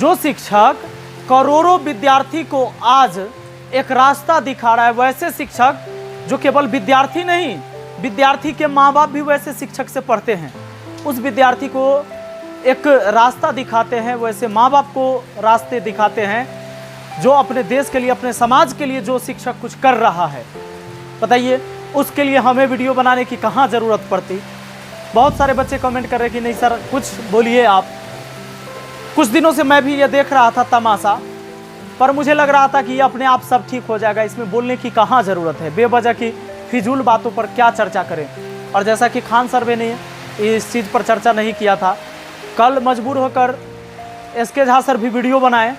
जो शिक्षक करोड़ों विद्यार्थी को आज एक रास्ता दिखा रहा है, वैसे शिक्षक जो केवल विद्यार्थी नहीं, विद्यार्थी के माँ बाप भी वैसे शिक्षक से पढ़ते हैं, उस विद्यार्थी को एक रास्ता दिखाते हैं, वैसे माँ बाप को रास्ते दिखाते हैं। जो अपने देश के लिए, अपने समाज के लिए जो शिक्षक कुछ कर रहा है, बताइए उसके लिए हमें वीडियो बनाने की कहाँ ज़रूरत पड़ती। बहुत सारे बच्चे कमेंट कर रहे कि नहीं सर कुछ बोलिए आप। कुछ दिनों से मैं भी ये देख रहा था तमाशा, पर मुझे लग रहा था कि ये अपने आप सब ठीक हो जाएगा, इसमें बोलने की कहाँ ज़रूरत है, बेवजह की फिजूल बातों पर क्या चर्चा करें। और जैसा कि खान सर ने इस चीज़ पर चर्चा नहीं किया था, कल मजबूर होकर SK झा सर भी वीडियो बनाए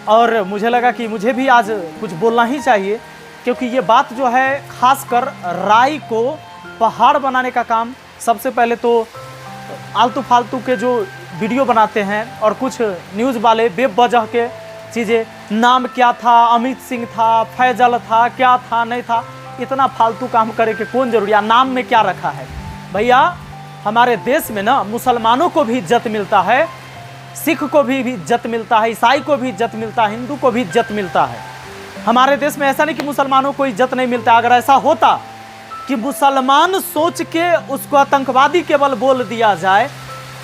और मुझे लगा कि मुझे भी आज कुछ बोलना ही चाहिए, क्योंकि ये बात जो है खासकर राय को पहाड़ बनाने का काम, सबसे पहले तो आलतू फालतू के जो वीडियो बनाते हैं और कुछ न्यूज़ वाले बेवजह के चीज़ें, नाम क्या था, अमित सिंह था, फैजल था, क्या था नहीं था, इतना फालतू काम करे कि कौन जरूरी है, नाम में क्या रखा है। भैया हमारे देश में ना मुसलमानों को भी इज्जत मिलता है, सिख को भी इज्जत मिलता है, ईसाई को भी इज्जत मिलता है, हिंदू को भी इज्जत मिलता है। हमारे देश में ऐसा नहीं कि मुसलमानों को इज्जत नहीं मिलता। अगर ऐसा होता कि मुसलमान सोच के उसको आतंकवादी केवल बोल दिया जाए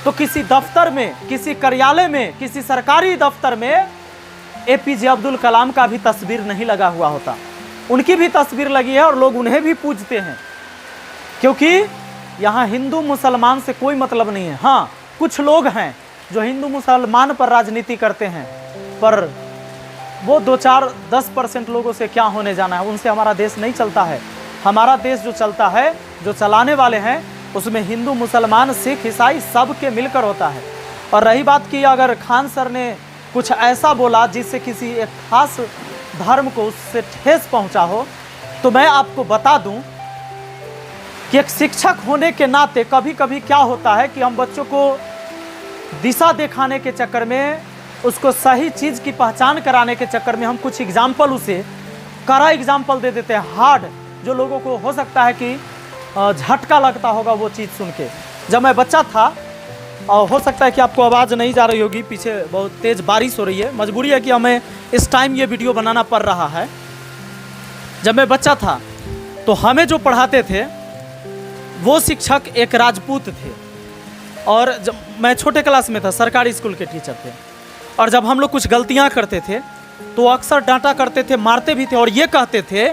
तो किसी दफ्तर में, किसी कार्यालय में, किसी सरकारी दफ्तर में APJ अब्दुल कलाम का भी तस्वीर नहीं लगा हुआ होता। उनकी भी तस्वीर लगी है और लोग उन्हें भी पूजते हैं, क्योंकि यहाँ हिंदू मुसलमान से कोई मतलब नहीं है। हाँ, कुछ लोग हैं जो हिंदू मुसलमान पर राजनीति करते हैं, पर वो 2-4-10% लोगों से क्या होने जाना है, उनसे हमारा देश नहीं चलता है। हमारा देश जो चलता है, जो चलाने वाले हैं, उसमें हिंदू मुसलमान सिख ईसाई सब के मिलकर होता है। और रही बात की अगर खान सर ने कुछ ऐसा बोला जिससे किसी एक खास धर्म को उससे ठेस पहुंचा हो, तो मैं आपको बता दूं कि एक शिक्षक होने के नाते कभी कभी क्या होता है कि हम बच्चों को दिशा दिखाने के चक्कर में, उसको सही चीज़ की पहचान कराने के चक्कर में हम कुछ एग्जाम्पल, उसे कड़ा एग्जाम्पल दे देते हैं, हार्ड, जो लोगों को हो सकता है कि झटका लगता होगा वो चीज़ सुन के। जब मैं बच्चा था, और हो सकता है कि आपको आवाज़ नहीं जा रही होगी, पीछे बहुत तेज़ बारिश हो रही है, मजबूरी है कि हमें इस टाइम ये वीडियो बनाना पड़ रहा है। जब मैं बच्चा था तो हमें जो पढ़ाते थे वो शिक्षक एक राजपूत थे, और जब मैं छोटे क्लास में था, सरकारी स्कूल के टीचर थे, और जब हम लोग कुछ गलतियां करते थे तो अक्सर डांटा करते थे, मारते भी थे, और ये कहते थे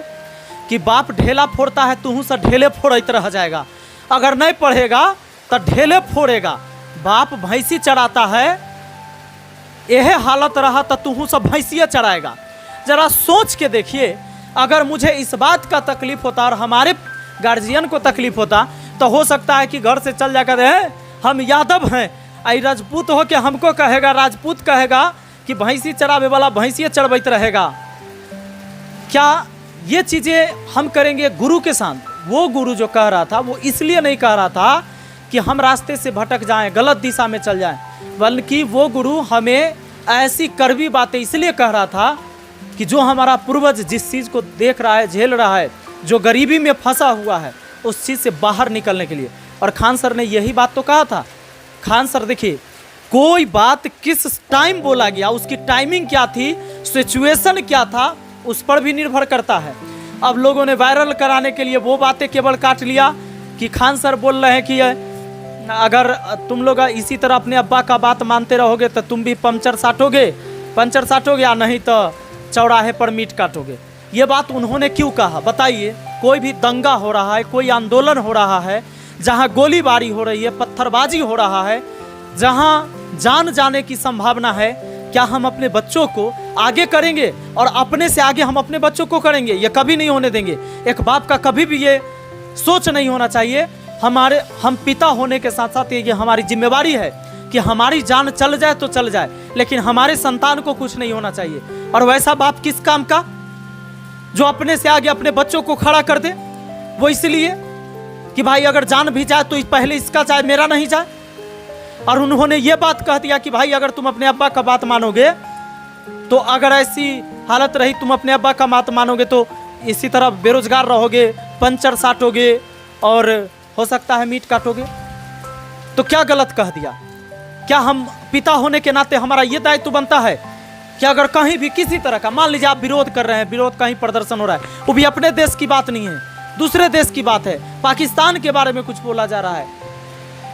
कि बाप ढेला फोड़ता है तू से ढेले फोड़ते रह जाएगा, अगर नहीं पढ़ेगा तो ढेले फोड़ेगा, बाप भैंसी चढ़ाता है, यह हालत रहा तो तू सब भैंसिया चढ़ाएगा। जरा सोच के देखिए, अगर मुझे इस बात का तकलीफ होता और हमारे गार्जियन को तकलीफ होता तो हो सकता है कि घर से चल जाकर हम यादव हैं, आई राजपूत हो के हमको कहेगा, राजपूत कहेगा कि भैंसी चरावे वाला भैंसिया चढ़बैत रहेगा। क्या ये चीज़ें हम करेंगे गुरु के साथ? वो गुरु जो कह रहा था वो इसलिए नहीं कह रहा था कि हम रास्ते से भटक जाएं, गलत दिशा में चल जाएं, बल्कि वो गुरु हमें ऐसी कड़वी बातें इसलिए कह रहा था कि जो हमारा पूर्वज जिस चीज़ को देख रहा है, झेल रहा है, जो गरीबी में फंसा हुआ है, उस चीज़ से बाहर निकलने के लिए। और खान सर ने यही बात तो कहा था। खान सर देखिए, कोई बात किस टाइम बोला गया, उसकी टाइमिंग क्या थी, सिचुएशन क्या था, उस पर भी निर्भर करता है। अब लोगों ने वायरल कराने के लिए वो बातें केवल काट लिया कि खान सर बोल रहे हैं कि अगर तुम लोग इसी तरह अपने अब्बा का बात मानते रहोगे तो तुम भी पंचर साटोगे या नहीं तो चौराहे पर मीट काटोगे। ये बात उन्होंने क्यों कहा बताइए? कोई भी दंगा हो रहा है, कोई आंदोलन हो रहा है, जहाँ गोलीबारी हो रही है, पत्थरबाजी हो रहा है, जहाँ जान जाने की संभावना है, क्या हम अपने बच्चों को आगे करेंगे और अपने से आगे हम अपने बच्चों को करेंगे? ये कभी नहीं होने देंगे। एक बाप का कभी भी ये सोच नहीं होना चाहिए। हम पिता होने के साथ साथ ये हमारी जिम्मेवारी है कि हमारी जान चल जाए तो चल जाए, लेकिन हमारे संतान को कुछ नहीं होना चाहिए। और वैसा बाप किस काम का जो अपने से आगे अपने बच्चों को खड़ा कर दे? वो इसलिए कि भाई अगर जान भी जाए तो पहले इसका जाए, मेरा नहीं जाए। और उन्होंने ये बात कह दिया कि भाई अगर तुम अपने अब्बा का बात मानोगे तो अगर ऐसी हालत रही, तुम अपने अब्बा का बात मानोगे तो इसी तरह बेरोजगार रहोगे, पंचर साटोगे और हो सकता है मीट काटोगे। तो क्या गलत कह दिया? क्या हम पिता होने के नाते हमारा ये दायित्व बनता है कि अगर कहीं भी किसी तरह का, मान लीजिए आप विरोध कर रहे हैं, विरोध कहीं प्रदर्शन हो रहा है, वो भी अपने देश की बात नहीं है, दूसरे देश की बात है, पाकिस्तान के बारे में कुछ बोला जा रहा है,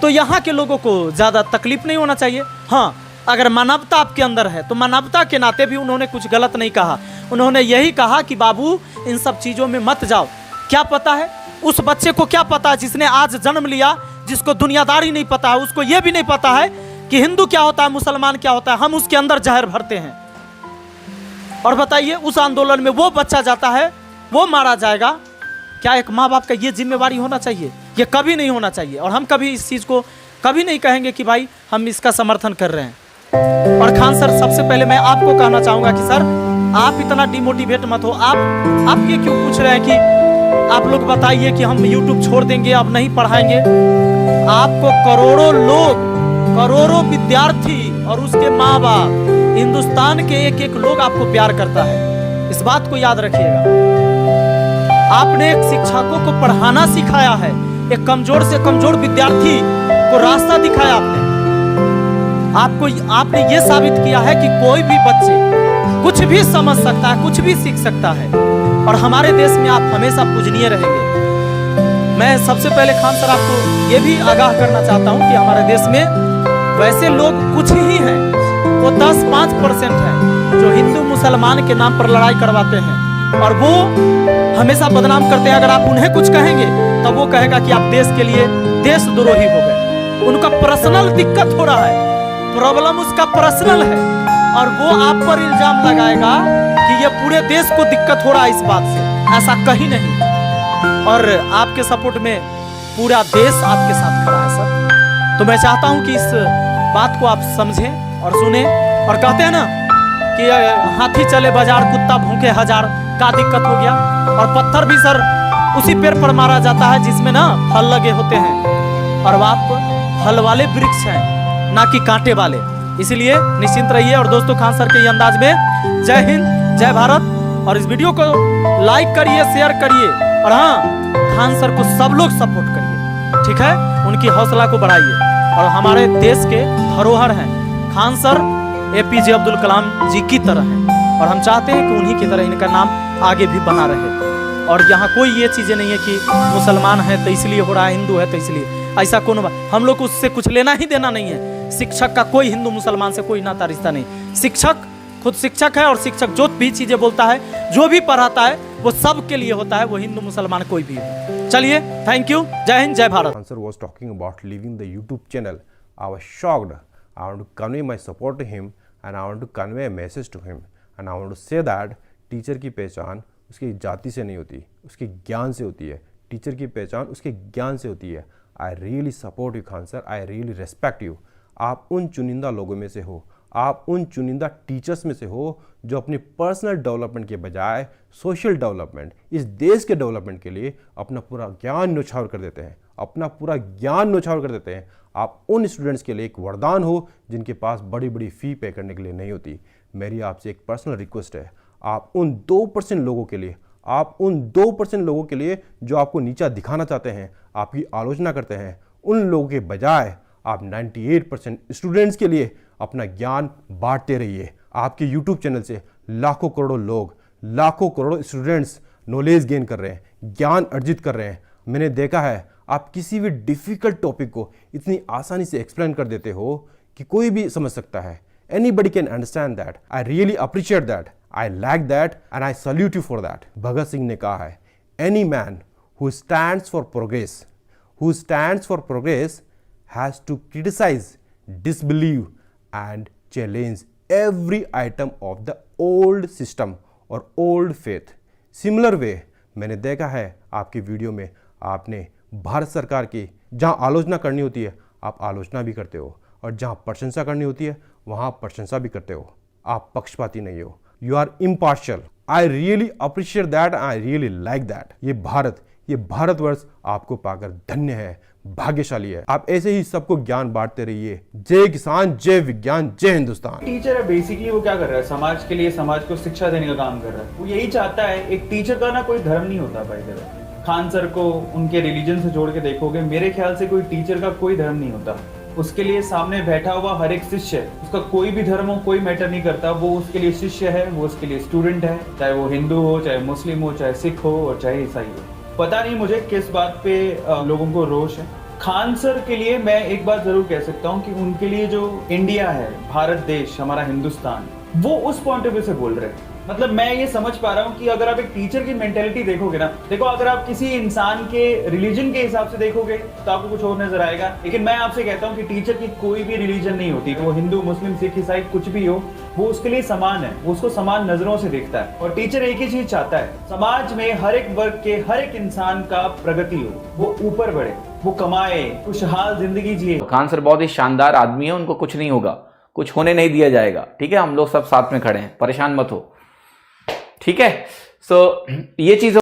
तो यहाँ के लोगों को ज़्यादा तकलीफ नहीं होना चाहिए। हाँ, अगर मानवता आपके अंदर है तो मानवता के नाते भी उन्होंने कुछ गलत नहीं कहा। उन्होंने यही कहा कि बाबू इन सब चीज़ों में मत जाओ। क्या पता है उस बच्चे को, क्या पता है जिसने आज जन्म लिया, जिसको दुनियादारी नहीं पता है, उसको यह भी नहीं पता है कि हिंदू क्या होता है, मुसलमान क्या होता है। हम उसके अंदर जहर भरते हैं और बताइए उस आंदोलन में वो बच्चा जाता है, वो मारा जाएगा। क्या एक माँ बाप का ये जिम्मेवारी होना चाहिए? ये कभी नहीं होना चाहिए। और हम कभी इस चीज़ को कभी नहीं कहेंगे कि भाई हम इसका समर्थन कर रहे हैं। और खान सर, सबसे पहले मैं आपको कहना चाहूँगा कि सर आप इतना डिमोटिवेट मत हो। आप ये क्यों पूछ रहे हैं कि आप लोग बताइए कि हम YouTube छोड़ देंगे, अब नहीं पढ़ाएंगे। आपको करोड़ों लोग, करोड़ों विद्यार्थी और उसके माँ बाप, हिंदुस्तान के एक एक लोग आपको प्यार करता है। इस बात को याद रखिएगा। आपने एक शिक्षकों को पढ़ाना सिखाया है, एक कमजोर से कमजोर विद्यार्थी को रास्ता दिखाया आपने ये साबित किया है कि कोई भी बच्चे कुछ भी समझ सकता है, कुछ भी सीख सकता है। और हमारे देश में आप हमेशा पूजनीय रहेंगे। मैं सबसे पहले खान सर आपको ये भी आगाह करना चाहता हूँ कि हमारे देश में वैसे लोग कुछ ही हैं, वो 10-5% है जो हिंदू मुसलमान के नाम पर लड़ाई करवाते हैं और वो हमेशा बदनाम करते हैं। अगर आप उन्हें कुछ कहेंगे तब वो कहेगा कि आप देश के लिए देशद्रोही हो गए। उनका पर्सनल दिक्कत हो रहा है, प्रॉब्लम उसका पर्सनल है और वो आप पर इल्जाम लगाएगा कि ये पूरे देश को दिक्कत हो रहा है इस बात से। ऐसा कहीं नहीं। और आपके सपोर्ट में पूरा देश आपके साथ खड़ा है सर। तो मैं चाहता हूं कि इस बात को आप समझें और सुने। और कहते हैं ना कि हाथी चले बाजार, कुत्ता भूखे हजार, का दिक्कत हो गया। और पत्थर भी सर उसी पेड़ पर मारा जाता है जिसमें ना फल लगे होते हैं। और आप फल वाले वृक्ष हैं, ना कि कांटे वाले। इसलिए निश्चिंत रहिए। और दोस्तों, खान सर के ये अंदाज में जय हिंद, जय भारत। और इस वीडियो को लाइक करिए, शेयर करिए और हाँ, खान सर को सब लोग सपोर्ट करिए, ठीक है? उनकी हौसला को बढ़ाइए। और हमारे देश के धरोहर हैं खान सर, APJ अब्दुल कलाम जी की तरह हैं और हम चाहते हैं कि उन्हीं की तरह इनका नाम आगे भी बना रहे। और यहाँ कोई ये चीज़ें नहीं है कि मुसलमान है तो इसलिए हो रहा है, हिंदू है तो इसलिए, ऐसा कोनो बात। हम लोग को उससे कुछ लेना ही देना नहीं है। शिक्षक का कोई हिंदू मुसलमान से कोई नाता रिश्ता नहीं। शिक्षक खुद शिक्षक है और शिक्षक जो भी चीज़ें बोलता है, जो भी पढ़ाता है, वो सब के लिए होता है, वो हिंदू मुसलमान कोई भी हो। चलिए, थैंक यू, जय हिंद, जय Bharat. Answer was talking about leaving the YouTube channel. I was shocked. I want to convey my support to him and I want to convey a message to him and I want to say that teacher की पहचान उसकी जाति से नहीं होती, उसके ज्ञान से होती है। टीचर की पहचान उसके ज्ञान से होती है। I really support you Khan sir, I really respect you. आप उन चुनिंदा लोगों में से हो, आप उन चुनिंदा टीचर्स में से हो जो अपने पर्सनल डेवलपमेंट के बजाय सोशल डेवलपमेंट, इस देश के डेवलपमेंट के लिए अपना पूरा ज्ञान न्यौछावर कर देते हैं, अपना पूरा ज्ञान न्यौछावर कर देते हैं। आप उन स्टूडेंट्स के लिए एक वरदान हो जिनके पास बड़ी बड़ी फ़ी पे करने के लिए नहीं होती। मेरी आपसे एक पर्सनल रिक्वेस्ट है, आप उन 2% लोगों के लिए, आप उन 2% लोगों के लिए जो आपको नीचा दिखाना चाहते हैं, आपकी आलोचना करते हैं, उन लोगों के बजाय आप 98% स्टूडेंट्स के लिए अपना ज्ञान बांटते रहिए। आपके YouTube चैनल से लाखों करोड़ों लोग, लाखों करोड़ों स्टूडेंट्स नॉलेज गेन कर रहे हैं, ज्ञान अर्जित कर रहे हैं। मैंने देखा है आप किसी भी डिफ़िकल्ट टॉपिक को इतनी आसानी से एक्सप्लेन कर देते हो कि कोई भी समझ सकता है। Anybody can understand that. I really appreciate that. I like that and I salute you for that. Bhagat Singh ने कहा है, any man who stands for progress has to criticize, disbelieve and challenge every item of the old system or old faith. Similar way, मैंने देखा है आपकी video में आपने भारत सरकार की जहाँ आलोचना करनी होती है आप आलोचना भी करते हो और जहाँ प्रशंसा करनी होती है वहाँ प्रशंसा भी करते हो। आप पक्षपाती नहीं हो, you are impartial. I really appreciate that, I really like that. ये भारतवर्ष आपको पाकर धन्य है, भाग्यशाली है। आप ऐसे ही सबको ज्ञान बांटते रहिए। जय किसान, जय विज्ञान, जय हिंदुस्तान। टीचर है बेसिकली, वो क्या कर रहा है, समाज के लिए, समाज को शिक्षा देने का काम कर रहा है। वो यही चाहता है। एक टीचर का ना कोई धर्म नहीं होता भाई। खान सर को उनके रिलीजन से जोड़ के देखोगे, मेरे ख्याल से कोई टीचर का कोई धर्म नहीं होता। उसके लिए सामने बैठा हुआ हर एक शिष्य, उसका कोई भी धर्म हो, कोई मैटर नहीं करता, वो उसके लिए शिष्य है, वो उसके लिए स्टूडेंट है, चाहे वो हिंदू हो, चाहे मुस्लिम हो, चाहे सिख हो और चाहे ईसाई हो। पता नहीं मुझे किस बात पे लोगों को रोष है। खान सर के लिए मैं एक बात जरूर कह सकता हूँ कि उनके लिए जो इंडिया है, भारत देश, हमारा हिंदुस्तान, वो उस पॉइंट ऑफ व्यू से बोल रहे हैं। मतलब मैं ये समझ पा रहा हूँ कि अगर आप एक टीचर की मेंटेलिटी देखोगे ना, देखो अगर आप किसी इंसान के रिलीजन के हिसाब से देखोगे तो आपको कुछ और नजर आएगा, लेकिन मैं आपसे कहता हूँ कि टीचर की कोई भी रिलीजन नहीं होती, वो हिंदू, मुस्लिम, सिख, ईसाई कुछ भी हो, वो उसके लिए समान है, वो उसको समान नजरों से देखता है। और टीचर एक ही चीज चाहता है, समाज में हर एक वर्ग के हर एक इंसान का प्रगति हो, वो ऊपर बढ़े, वो कमाए, खुशहाल जिंदगी जिए। खान सर बहुत ही शानदार आदमी है, उनको कुछ नहीं होगा, कुछ होने नहीं दिया जाएगा, ठीक है। हम लोग सब साथ में खड़े हैं, परेशान मत हो, ठीक है। सो ये चीज